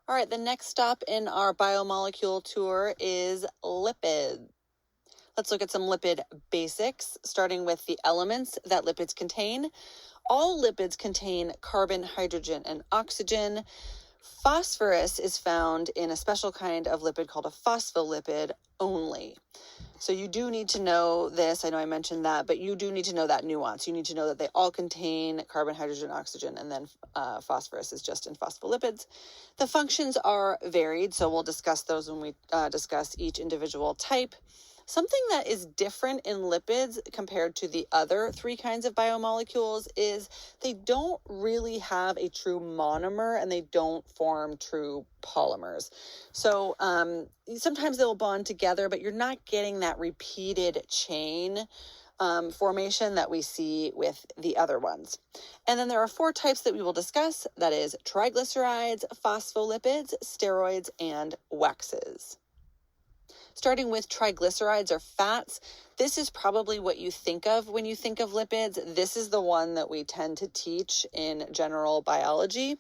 All right, the next stop in our biomolecule tour is lipid. Let's look at some lipid basics, starting with the elements that lipids contain. All lipids contain carbon, hydrogen, and oxygen. Phosphorus is found in a special kind of lipid called a phospholipid only. So you do need to know this. I know I mentioned that, but you do need to know that nuance. You need to know that they all contain carbon, hydrogen, oxygen, and then phosphorus is just in phospholipids. The functions are varied, so we'll discuss those when we discuss each individual type. Something that is different in lipids compared to the other three kinds of biomolecules is they don't really have a true monomer and they don't form true polymers. So sometimes they'll bond together, but you're not getting that repeated chain formation that we see with the other ones. And then there are four types that we will discuss. That is triglycerides, phospholipids, steroids, and waxes. Starting with triglycerides or fats, this is probably what you think of when you think of lipids. This is the one that we tend to teach in general biology.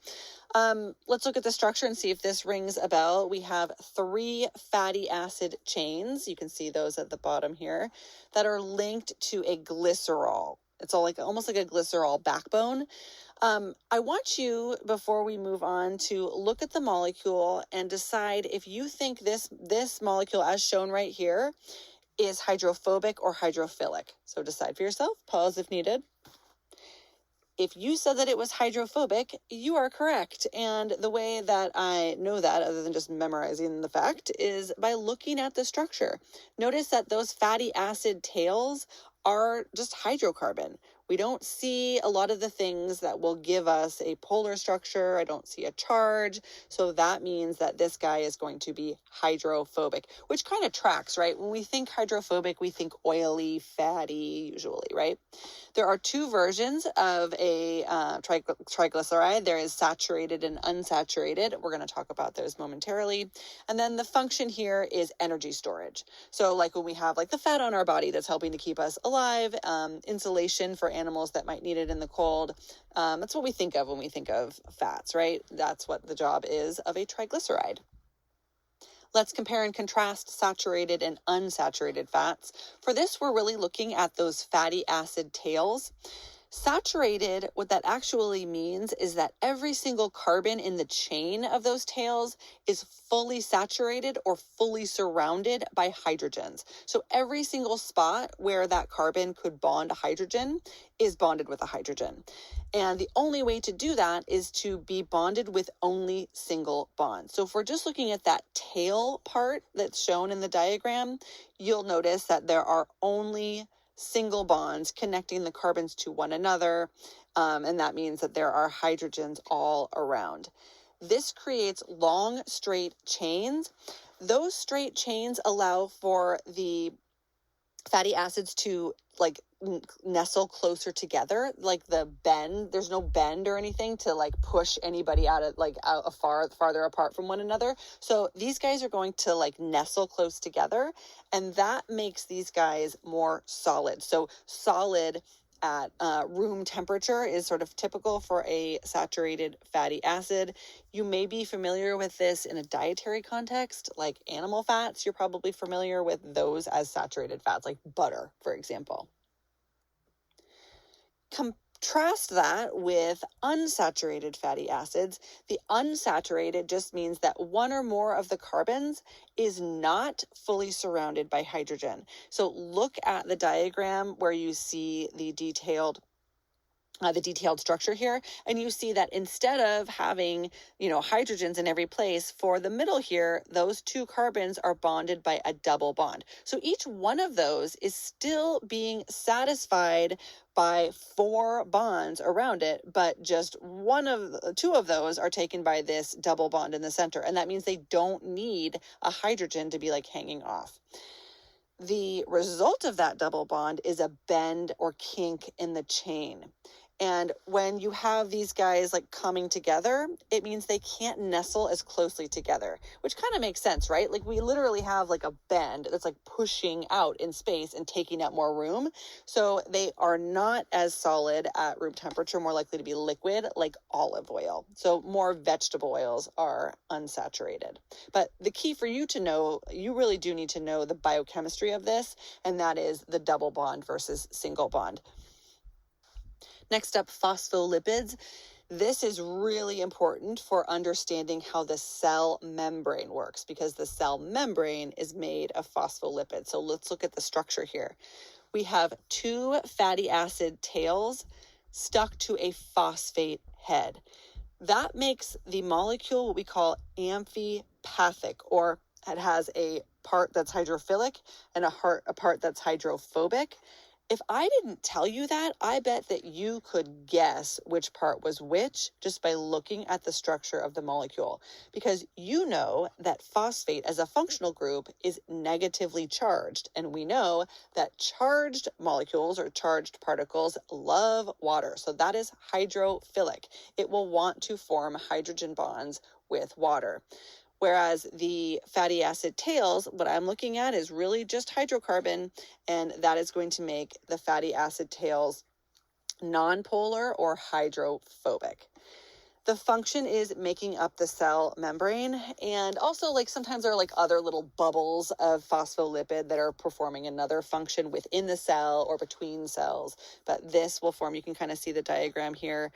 Let's look at the structure and see if this rings a bell. We have 3 fatty acid chains. You can see those at the bottom here that are linked to a glycerol. It's all like almost like a glycerol backbone. I want you, before we move on, to look at the molecule and decide if you think this molecule, as shown right here, is hydrophobic or hydrophilic. So decide for yourself, pause if needed. If you said that it was hydrophobic, you are correct. And the way that I know that, other than just memorizing the fact, is by looking at the structure. Notice that those fatty acid tails are just hydrocarbon. We don't see a lot of the things that will give us a polar structure. I don't see a charge. So that means that this guy is going to be hydrophobic, which kind of tracks, right? When we think hydrophobic, we think oily, fatty, usually, right? There are 2 versions of a triglyceride. There is saturated and unsaturated. We're going to talk about those momentarily. And then the function here is energy storage. So like when we have like the fat on our body that's helping to keep us alive, insulation for animals that might need it in the cold. That's what we think of when we think of fats, right? That's what the job is of a triglyceride. Let's compare and contrast saturated and unsaturated fats. For this, we're really looking at those fatty acid tails. Saturated, what that actually means is that every single carbon in the chain of those tails is fully saturated or fully surrounded by hydrogens. So every single spot where that carbon could bond a hydrogen is bonded with a hydrogen. And the only way to do that is to be bonded with only single bonds. So if we're just looking at that tail part that's shown in the diagram, you'll notice that there are only single bonds connecting the carbons to one another, and that means that there are hydrogens all around. This creates long, straight chains. Those straight chains allow for the fatty acids to like nestle closer together, like the bend. There's no bend or anything to like push anybody out farther apart from one another. So these guys are going to like nestle close together, and that makes these guys more solid. So solid at room temperature is sort of typical for a saturated fatty acid. You may be familiar with this in a dietary context, like animal fats. You're probably familiar with those as saturated fats, like butter, for example. Contrast that with unsaturated fatty acids. The unsaturated just means that one or more of the carbons is not fully surrounded by hydrogen. So look at the diagram where you see the detailed structure here, and you see that instead of having, hydrogens in every place, for the middle here, those 2 carbons are bonded by a double bond. So each one of those is still being satisfied by 4 bonds around it, but just 2 of those are taken by this double bond in the center. And that means they don't need a hydrogen to be like hanging off. The result of that double bond is a bend or kink in the chain. And when you have these guys like coming together, it means they can't nestle as closely together, which kind of makes sense, right? Like we literally have like a bend that's like pushing out in space and taking up more room. So they are not as solid at room temperature, more likely to be liquid like olive oil. So more vegetable oils are unsaturated. But the key for you to know, you really do need to know the biochemistry of this, and that is the double bond versus single bond. Next up, phospholipids. This is really important for understanding how the cell membrane works, because the cell membrane is made of phospholipids. So let's look at the structure here. We have two fatty acid tails stuck to a phosphate head. That makes the molecule what we call amphipathic, or it has a part that's hydrophilic and a part that's hydrophobic. If I didn't tell you that, I bet that you could guess which part was which just by looking at the structure of the molecule, because you know that phosphate as a functional group is negatively charged, and we know that charged molecules or charged particles love water. So that is hydrophilic. It will want to form hydrogen bonds with water. Whereas the fatty acid tails, what I'm looking at is really just hydrocarbon, and that is going to make the fatty acid tails nonpolar or hydrophobic. The function is making up the cell membrane, and also like sometimes there are like other little bubbles of phospholipid that are performing another function within the cell or between cells, but this will form, you can kind of see the diagram here.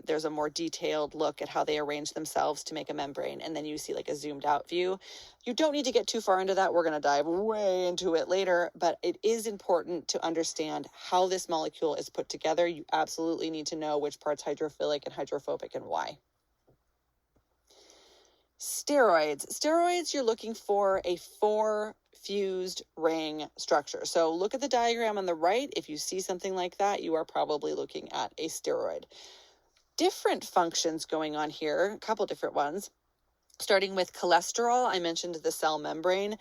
There's a more detailed look at how they arrange themselves to make a membrane, and then you see like a zoomed out view. You don't need to get too far into that. We're going to dive way into it later, but it is important to understand how this molecule is put together. You absolutely need to know which part's hydrophilic and hydrophobic and why. Steroids. Steroids, you're looking for a 4-fused ring structure. So look at the diagram on the right. If you see something like that, you are probably looking at a steroid. Different functions going on here, a couple different ones. Starting with cholesterol, I mentioned the cell membrane.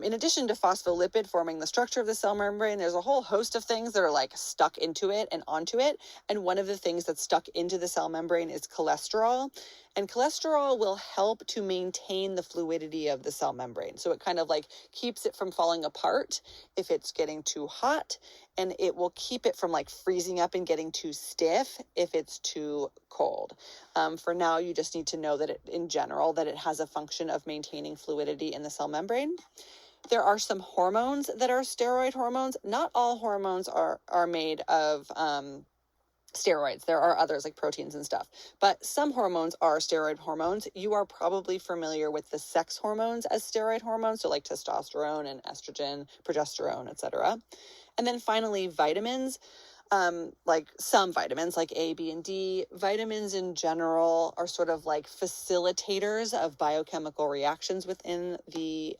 In addition to phospholipid forming the structure of the cell membrane, there's a whole host of things that are like stuck into it and onto it. And one of the things that's stuck into the cell membrane is cholesterol. And cholesterol will help to maintain the fluidity of the cell membrane. So it kind of like keeps it from falling apart if it's getting too hot, and it will keep it from like freezing up and getting too stiff if it's too cold. For now, you just need to know that in general, that it has a function of maintaining fluidity in the cell membrane. There are some hormones that are steroid hormones. Not all hormones are made of steroids. There are others like proteins and stuff, but some hormones are steroid hormones. You are probably familiar with the sex hormones as steroid hormones, so like testosterone and estrogen, progesterone, etc. And then finally, vitamins. Like some vitamins like A, B, and D. Vitamins in general are sort of like facilitators of biochemical reactions within the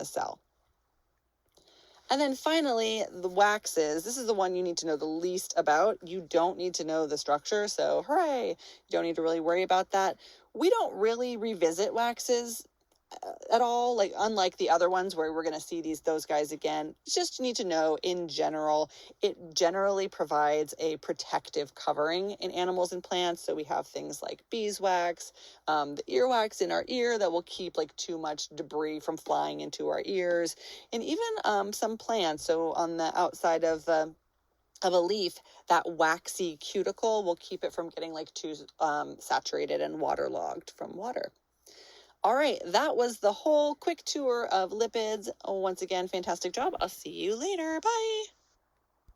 cell. And then finally, the waxes. This is the one you need to know the least about. You don't need to know the structure, so hooray! You don't need to really worry about that. We don't really revisit waxes at all, like unlike the other ones where we're going to see those guys again. It's just you need to know in general, it generally provides a protective covering in animals and plants. So we have things like beeswax, the earwax in our ear that will keep like too much debris from flying into our ears, and even some plants. So on the outside of a leaf, that waxy cuticle will keep it from getting like too saturated and waterlogged from water. All right, that was the whole quick tour of lipids. Once again, fantastic job. I'll see you later. Bye.